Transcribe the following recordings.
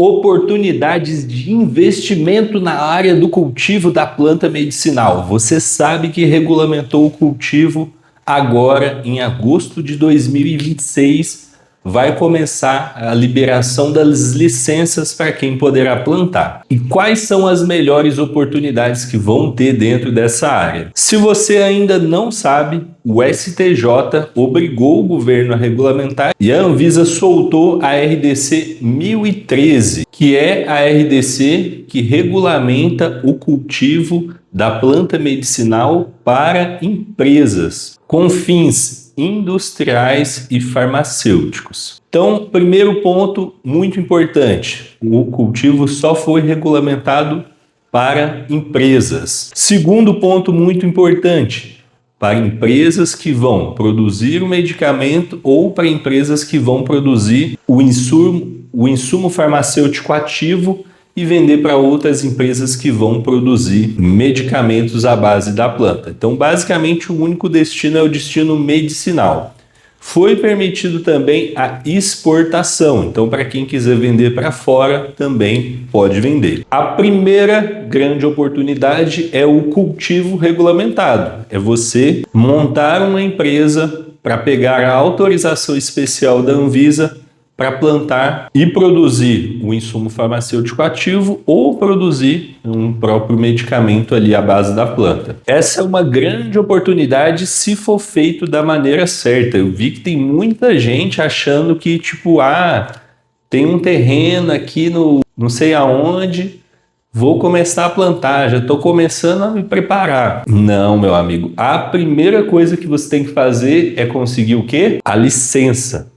Oportunidades de investimento na área do cultivo da planta medicinal. Você sabe que regulamentou o cultivo agora em agosto de 2026. Vai começar a liberação das licenças para quem poderá plantar. E quais são as melhores oportunidades que vão ter dentro dessa área? Se você ainda não sabe, o STJ obrigou o governo a regulamentar e a Anvisa soltou a RDC 1013, que é a RDC que regulamenta o cultivo da planta medicinal para empresas com fins industriais e farmacêuticos. Então, primeiro ponto muito importante, o cultivo só foi regulamentado para empresas. Segundo ponto muito importante, para empresas que vão produzir o medicamento ou para empresas que vão produzir o insumo farmacêutico ativo e vender para outras empresas que vão produzir medicamentos à base da planta. Então, basicamente, o único destino é o destino medicinal. Foi permitido também a exportação, então para quem quiser vender para fora também pode vender. A primeira grande oportunidade é o cultivo regulamentado, é você montar uma empresa para pegar a autorização especial da Anvisa para plantar e produzir o insumo farmacêutico ativo ou produzir um próprio medicamento ali à base da planta. Essa é uma grande oportunidade se for feito da maneira certa. Eu vi que tem muita gente achando que, tem um terreno aqui no não sei aonde, vou começar a plantar, já estou começando a me preparar. Não, meu amigo, a primeira coisa que você tem que fazer é conseguir o quê? A licença.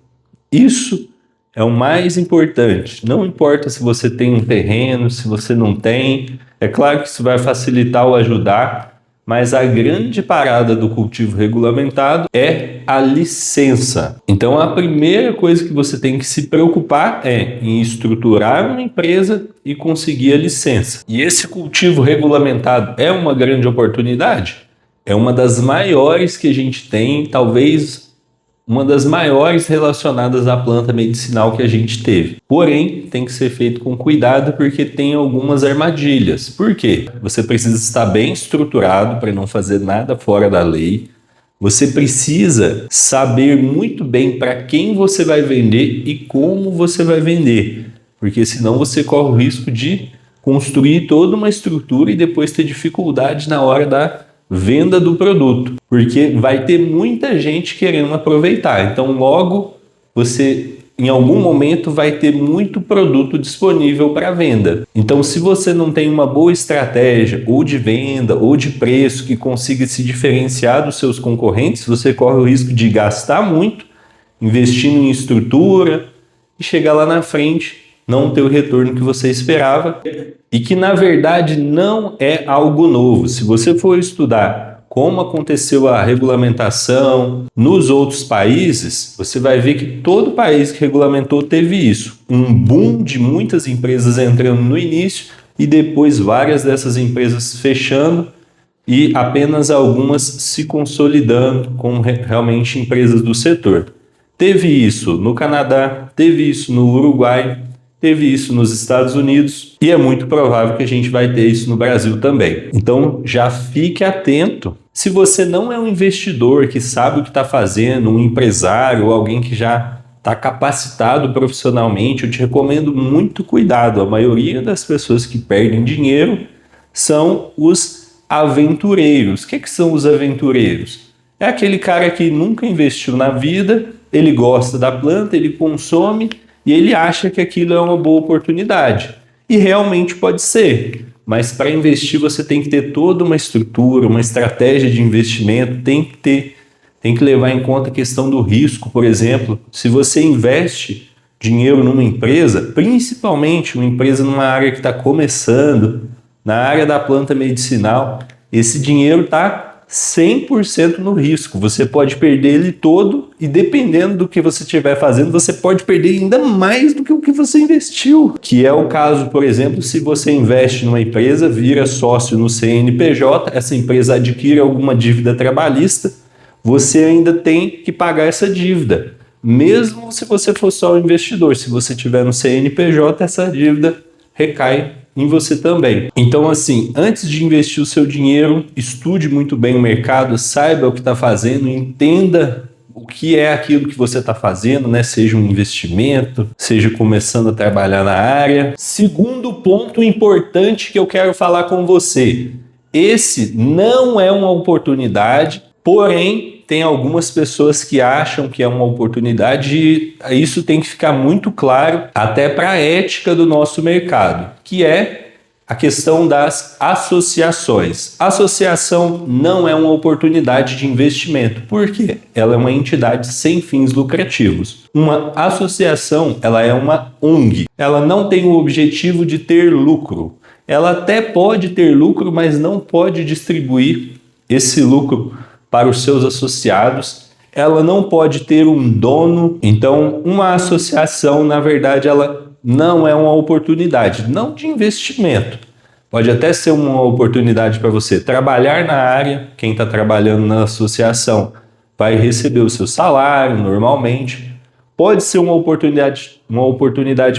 Isso é o mais importante. Não importa se você tem um terreno, se você não tem. É claro que isso vai facilitar ou ajudar, mas a grande parada do cultivo regulamentado é a licença. Então, a primeira coisa que você tem que se preocupar é em estruturar uma empresa e conseguir a licença. E esse cultivo regulamentado é uma grande oportunidade? É uma das maiores que a gente tem, talvez uma das maiores relacionadas à planta medicinal que a gente teve. Porém, tem que ser feito com cuidado porque tem algumas armadilhas. Por quê? Você precisa estar bem estruturado para não fazer nada fora da lei. Você precisa saber muito bem para quem você vai vender e como você vai vender. Porque senão você corre o risco de construir toda uma estrutura e depois ter dificuldade na hora da venda do produto, porque vai ter muita gente querendo aproveitar. Então, logo, você, em algum momento, vai ter muito produto disponível para venda. Então, se você não tem uma boa estratégia, ou de venda, ou de preço, que consiga se diferenciar dos seus concorrentes, você corre o risco de gastar muito, investindo em estrutura, e chegar lá na frente, não ter o retorno que você esperava e que, na verdade, não é algo novo. Se você for estudar como aconteceu a regulamentação nos outros países, você vai ver que todo país que regulamentou teve isso. Um boom de muitas empresas entrando no início e depois várias dessas empresas fechando e apenas algumas se consolidando como realmente empresas do setor. Teve isso no Canadá, teve isso no Uruguai, teve isso nos Estados Unidos e é muito provável que a gente vai ter isso no Brasil também. Então já fique atento. Se você não é um investidor que sabe o que está fazendo, um empresário ou alguém que já está capacitado profissionalmente, eu te recomendo muito cuidado. A maioria das pessoas que perdem dinheiro são os aventureiros. O que são os aventureiros? É aquele cara que nunca investiu na vida, ele gosta da planta, ele consome e ele acha que aquilo é uma boa oportunidade. E realmente pode ser. Mas para investir você tem que ter toda uma estrutura, uma estratégia de investimento, tem que levar em conta a questão do risco. Por exemplo, se você investe dinheiro numa empresa, principalmente uma empresa numa área que está começando, na área da planta medicinal, esse dinheiro está 100% no risco. Você pode perder ele todo e dependendo do que você estiver fazendo, você pode perder ainda mais do que o que você investiu. Que é o caso, por exemplo, se você investe numa empresa, vira sócio no CNPJ, essa empresa adquire alguma dívida trabalhista, você ainda tem que pagar essa dívida. mesmo se você for só um investidor. Se você tiver no CNPJ, essa dívida recai em você também. Então, assim, antes de investir o seu dinheiro, estude muito bem o mercado, saiba o que está fazendo, entenda o que é aquilo que você está fazendo, né? Seja um investimento, seja começando a trabalhar na área. Segundo ponto importante que eu quero falar com você. Esse não é uma oportunidade, porém, tem algumas pessoas que acham que é uma oportunidade e isso tem que ficar muito claro até para a ética do nosso mercado, que é a questão das associações. Associação não é uma oportunidade de investimento, porque ela é uma entidade sem fins lucrativos. Uma associação, ela é uma ONG. Ela não tem o objetivo de ter lucro. Ela até pode ter lucro, mas não pode distribuir esse lucro para os seus associados. Ela não pode ter um dono. Então, uma associação, na verdade, ela não é uma oportunidade, não de investimento. Pode até ser uma oportunidade para você trabalhar na área. Quem está trabalhando na associação vai receber o seu salário normalmente. Pode ser uma oportunidade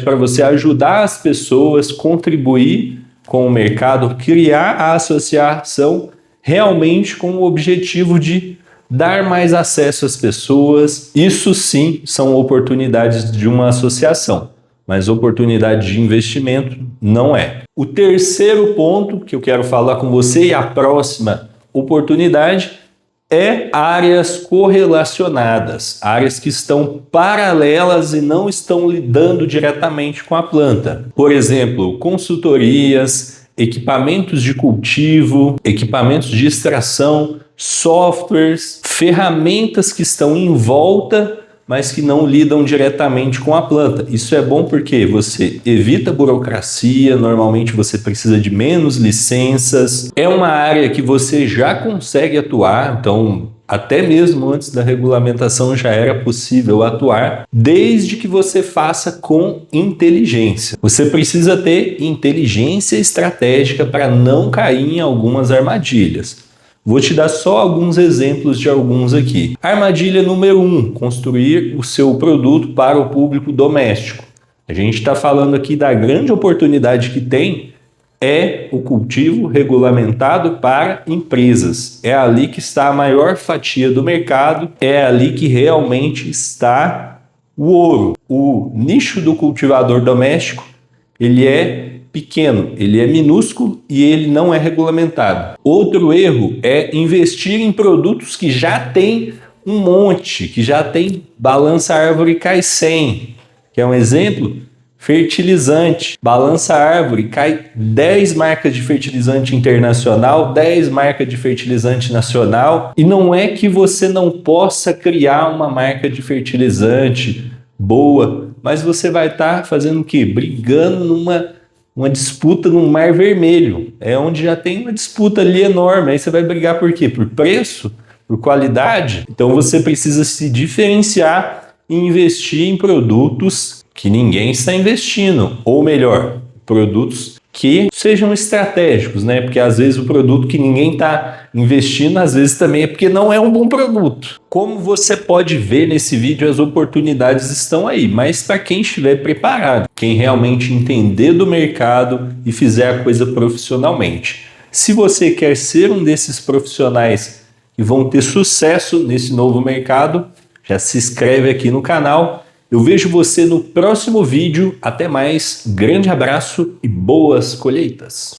para você ajudar as pessoas, contribuir com o mercado, criar a associação realmente com o objetivo de dar mais acesso às pessoas. Isso sim são oportunidades de uma associação, mas oportunidade de investimento não é. O terceiro ponto que eu quero falar com você e a próxima oportunidade é áreas correlacionadas, áreas que estão paralelas e não estão lidando diretamente com a planta. Por exemplo, consultorias, equipamentos de cultivo, equipamentos de extração, softwares, ferramentas que estão em volta, mas que não lidam diretamente com a planta. Isso é bom porque você evita burocracia, normalmente você precisa de menos licenças, é uma área que você já consegue atuar, então até mesmo antes da regulamentação já era possível atuar, desde que você faça com inteligência. Você precisa ter inteligência estratégica para não cair em algumas armadilhas. Vou te dar só alguns exemplos de alguns aqui. Armadilha número 1, construir o seu produto para o público doméstico. A gente está falando aqui da grande oportunidade que tem é o cultivo regulamentado para empresas. É ali que está a maior fatia do mercado, é ali que realmente está o ouro. O nicho do cultivador doméstico, ele é pequeno, ele é minúsculo e ele não é regulamentado. Outro erro é investir em produtos que já tem um monte, que já tem balança árvore cai 100, que é um exemplo, fertilizante. Balança árvore cai 10 marcas de fertilizante internacional, 10 marcas de fertilizante nacional, e não é que você não possa criar uma marca de fertilizante boa, mas você vai estar fazendo o quê? Brigando uma disputa no Mar Vermelho, é onde já tem uma disputa ali enorme. Aí você vai brigar por quê? Por preço? Por qualidade? Então você precisa se diferenciar e investir em produtos que ninguém está investindo, ou melhor, produtos que sejam estratégicos, né? Porque às vezes o produto que ninguém está investindo, às vezes também é porque não é um bom produto. Como você pode ver nesse vídeo, as oportunidades estão aí, mas para quem estiver preparado, quem realmente entender do mercado e fizer a coisa profissionalmente. Se você quer ser um desses profissionais que vão ter sucesso nesse novo mercado, já se inscreve aqui no canal. Eu vejo você no próximo vídeo. Até mais, grande abraço e boas colheitas!